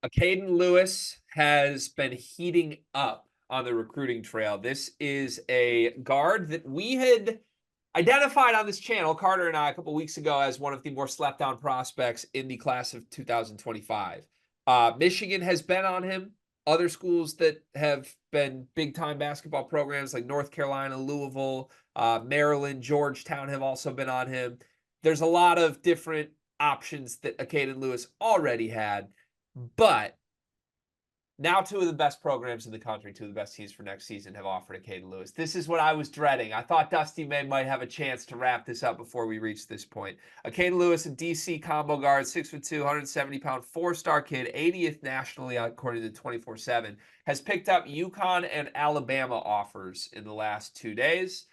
Acaden Lewis has been heating up on the recruiting trail. This is a guard that we had identified on this channel, Carter and I, a couple weeks ago, as one of the more slept on prospects in the class of 2025. Michigan has been on him. Other schools that have been big time basketball programs like North Carolina, Louisville, Maryland, Georgetown have also been on him. There's a lot of different options that Acaden Lewis already had. But now two of the best programs in the country, two of the best teams for next season have offered Acaden Lewis. This is what I was dreading. I thought Dusty May might have a chance to wrap this up before we reach this point. Acaden Lewis, a DC combo guard, 6'2", 170-pound, four-star kid, 80th nationally according to 24/7, has picked up UConn and Alabama offers in the last 2 days.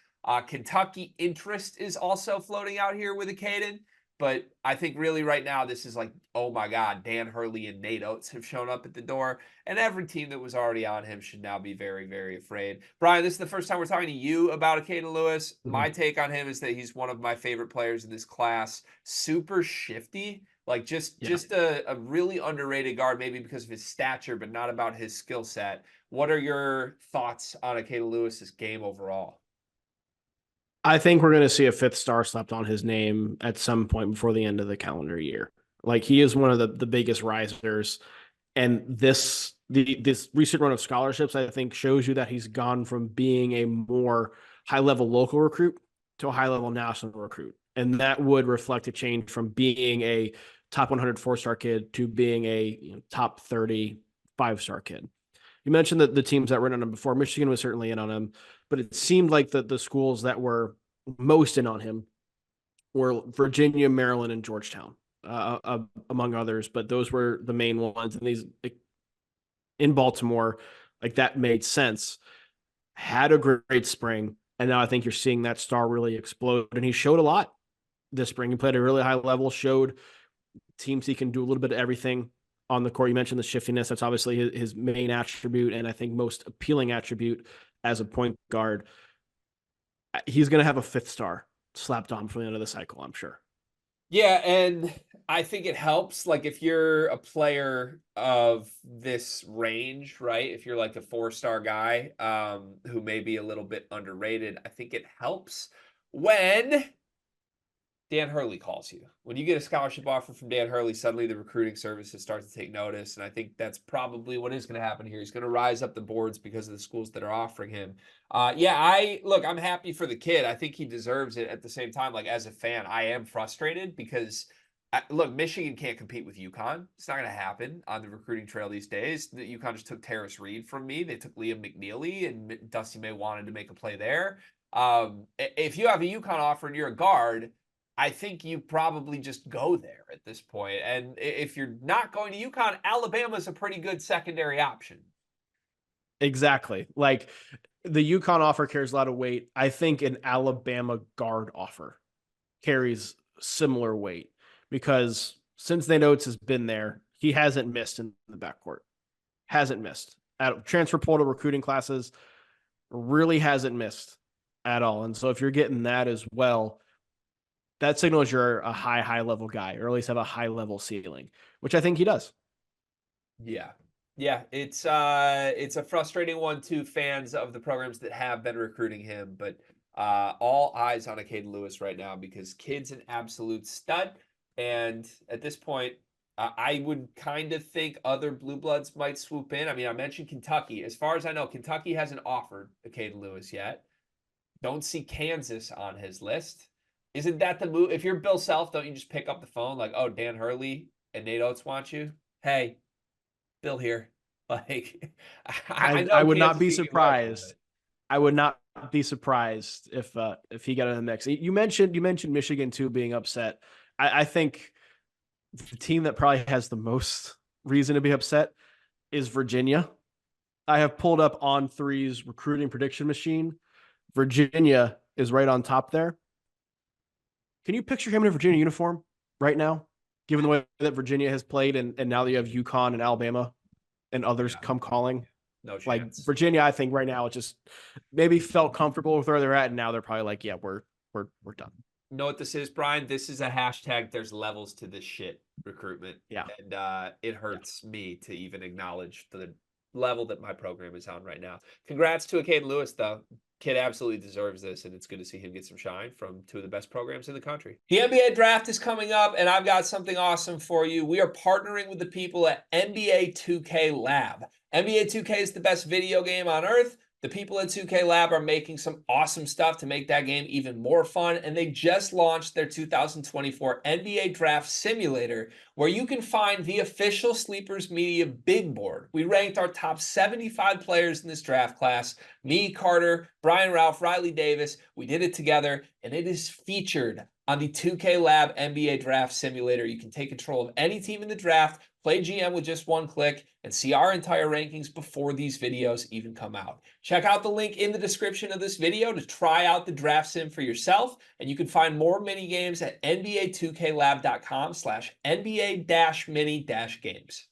Kentucky interest is also floating out here with Acaden. But I think really right now, this is like, oh my God, Dan Hurley and Nate Oates have shown up at the door. And every team that was already on him should now be very, very afraid. Brian, this is the first time we're talking to you about Acaden Lewis. My take on him is that he's one of my favorite players in this class. Super shifty, like just a really underrated guard, maybe because of his stature, but not about his skill set. What are your thoughts on Acaden Lewis's game overall? I think we're going to see a fifth star slapped on his name at some point before the end of the calendar year. Like he is one of the biggest risers. And this recent run of scholarships, I think, shows you that he's gone from being a more high-level local recruit to a high-level national recruit. And that would reflect a change from being a top 100 four-star kid to being a top 30 five-star kid. You mentioned that the teams that were in on him before. Michigan was certainly in on him, but it seemed like the schools that were most in on him were Virginia, Maryland, and Georgetown, among others. But those were the main ones. And these in Baltimore, like that made sense. Had a great spring, and now I think you're seeing that star really explode. And he showed a lot this spring. He played at a really high level. Showed teams he can do a little bit of everything on the court. You mentioned the shiftiness. That's obviously his main attribute, and I think most appealing attribute as a point guard. He's going to have a fifth star slapped on for the end of the cycle, I'm sure. Yeah, and I think it helps. Like if you're a player of this range, right? If you're like a four-star guy who may be a little bit underrated, I think it helps when Dan Hurley calls you. When you get a scholarship offer from Dan Hurley, suddenly the recruiting services start to take notice. And I think that's probably what is going to happen here. He's going to rise up the boards because of the schools that are offering him. I'm happy for the kid. I think he deserves it. At the same time, like as a fan, I am frustrated because Michigan can't compete with UConn. It's not going to happen on the recruiting trail these days. UConn just took Terrace Reed from me. They took Liam McNeely, and Dusty May wanted to make a play there. If you have a UConn offer and you're a guard, I think you probably just go there at this point. And if you're not going to UConn, Alabama's a pretty good secondary option. Exactly. Like the UConn offer carries a lot of weight. I think an Alabama guard offer carries similar weight because since Nate Oates has been there, he hasn't missed in the backcourt. Hasn't missed. At transfer portal recruiting classes, really hasn't missed at all. And so if you're getting that as well, that signals you're a high level guy, or at least have a high level ceiling, which I think he does. Yeah. Yeah. It's a frustrating one to fans of the programs that have been recruiting him, but all eyes on Acaden Lewis right now because kid's an absolute stud. And at this point, I would kind of think other blue bloods might swoop in. I mean, I mentioned Kentucky. As far as I know, Kentucky hasn't offered Acaden Lewis yet. Don't see Kansas on his list. Isn't that the move? If you're Bill Self, don't you just pick up the phone like, oh, Dan Hurley and Nate Oates want you? Hey, Bill here. Like, I would not be surprised. I would not be surprised if he got in the mix. You mentioned Michigan too being upset. I think the team that probably has the most reason to be upset is Virginia. I have pulled up On3's recruiting prediction machine. Virginia is right on top there. Can you picture him in a Virginia uniform right now, given the way that Virginia has played and now that you have UConn and Alabama and others come calling? No chance. Like Virginia, I think right now it just maybe felt comfortable with where they're at, and now they're probably like, yeah, we're done. You know what this is, Brian? This is a hashtag. There's levels to this shit. recruitment. Yeah. And it hurts me to even acknowledge the level that my program is on right now. Congrats to Acaden Lewis, though. Kid absolutely deserves this, and it's good to see him get some shine from two of the best programs in the country. The NBA draft is coming up, and I've got something awesome for you. We are partnering with the people at NBA 2K Lab. NBA 2K is the best video game on earth. The people at 2K Lab are making some awesome stuff to make that game even more fun, and they just launched their 2024 NBA Draft Simulator, where you can find the official Sleepers Media big board. We ranked our top 75 players in this draft class. Me, Carter, Brian Ralph, Riley Davis. We did it together, and it is featured on the 2K Lab NBA Draft Simulator. You can take control of any team in the draft, play GM with just one click, and see our entire rankings before these videos even come out. Check out the link in the description of this video to try out the draft sim for yourself, and you can find more mini games at nba2klab.com/NBA-mini-games.